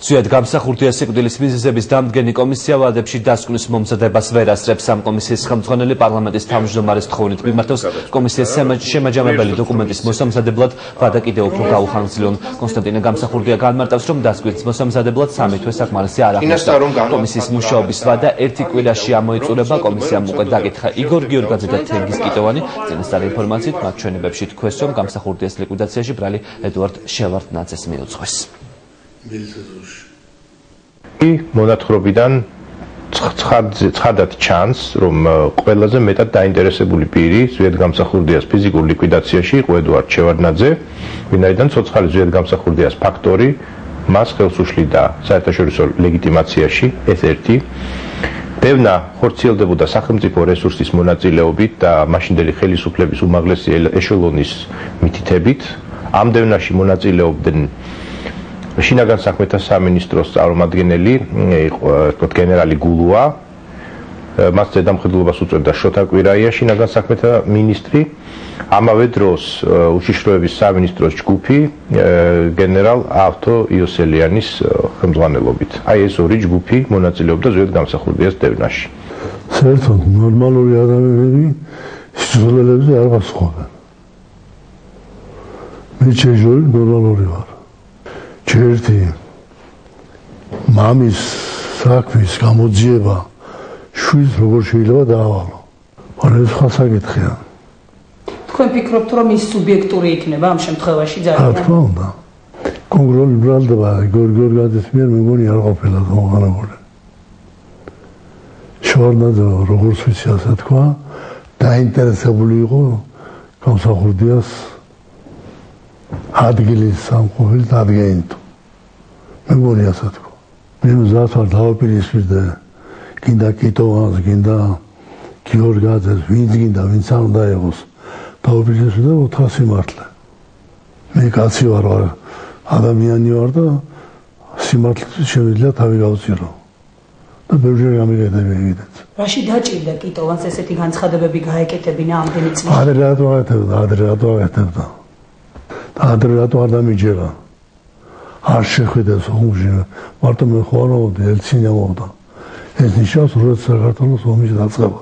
ზვიად გამსახურდია სიკვდილის მიზეზების დამდგენი კომისია ვადებში დასკვნის მომზადებას ვერ ასწრებს. ამ კომისიის ხელმძღვანელი პარლამენტის თავმჯდომარის თხოვნით მიმართავს კომისიის შემაჯამებელი დოკუმენტის მოსამზადებლად ვადა კიდევ უფრო გაუხანგრძლივონ. კონსტანტინე გამსახურდია განმარტავს, რომ დასკვნის მოსამზადებლად 3 თვე საკმარისი არ ახერხებოდა. კომისიის მუშაობის ვადა 1 კვირაში ამოიწურება. კომისიამ უკვე დაკითხა იგორ გიორგაძე და თენგიზ კიტოვანი. წინასწარი ინფორმაციით მათ ჩვენებებში თქვეს, რომ გამსახურდიას ლიკვიდაციაში ბრალი ედუარდ შევარდნაძეს მიუძღვის. მონათხრობიდან ცხადად ჩანს, რომ ყველაზე მეტად დაინტერესებული პირი ზვიად გამსახურდიას ფიზიკურ ლიკვიდაციაში იყო ედუარდ შევარდნაძე, ვინაიდან ცოცხალი ზვიად გამსახურდიას ფაქტორი მას ხელს უშლიდა საერთაშორისო ლეგიტიმაციაში, ეს ერთი. დევნა ხორციელდებოდა სახელმწიფო რესურსის მონაწილეობით და მაშინდელი ხელისუფლების უმაღლესი ეშელონის მითითებით. ამ დევნაში მონაწილეობდნენ შინაგან საქმეთა სამინისტროს წარმომადგენელი, იყო გენერალი გულუა, მას ზედამხედველობას უწევდა შოთა კვირაია, შინაგან საქმეთა მინისტრი, ამავე დროს უშიშროების სამინისტროს ჯგუფი გენერალ ავთო იოსელიანის ხელმძღვანელობით. აი ეს ორი ჯგუფი მონაწილეობდა ზვიად გამსახურდიას დევნაში. საერთოდ ნორმალური ადამიანები სიცოცხლეებზე არ გასხოვენ. მე შეიძლება ნორმალური ვარ. ერთი მამის საქმის გამოძიება შვილს როგორ შეიძლება დაავალო. მაგრამ ეს სხვა საკითხია. თქვენ ფიქრობთ, რომ ის სუბიექტური იქნება ამ შემთხვევაში ძალიან? რა თქმა უნდა. კონკრეტული ბრალდება იგორ გიორგაძის მიერ მეგონი არ ყოფილა გამოყენებული. შევარდნაძე როგორც ვიცი ასე თქვა, დაინტერესებული იყო გამსახურდიას ადგილის სამყოფელი დადგენით. მეგონი ასე თქვა. მე მზად ვარ დავაპირისპირდე გინდა კიტოვანს, გინდა გიორგაძეს, ვინც გინდა, ვინც არ უნდა იყოს. დავაპირისპირდე 400 მართლა. მე კაცი ვარ, ადამიანი ვარ და სიმართლე შემიძლია თავი გავწირო. და ბევრჯერ გამიგეთები კიდეც. რაში დაჭირდა კიტოვანს ესეთი განცხადებები გაეკეთებინა ამდენი წელი? ადრე რატო აკეთებდა? ადრე რატო არ დამიჯერა? არ შეხვიდეს ომში, მარტო მე ხوانოვდი ელცინამოვდა. ეს ნიშნავს, რომ საქართველოს ომის დაწყება.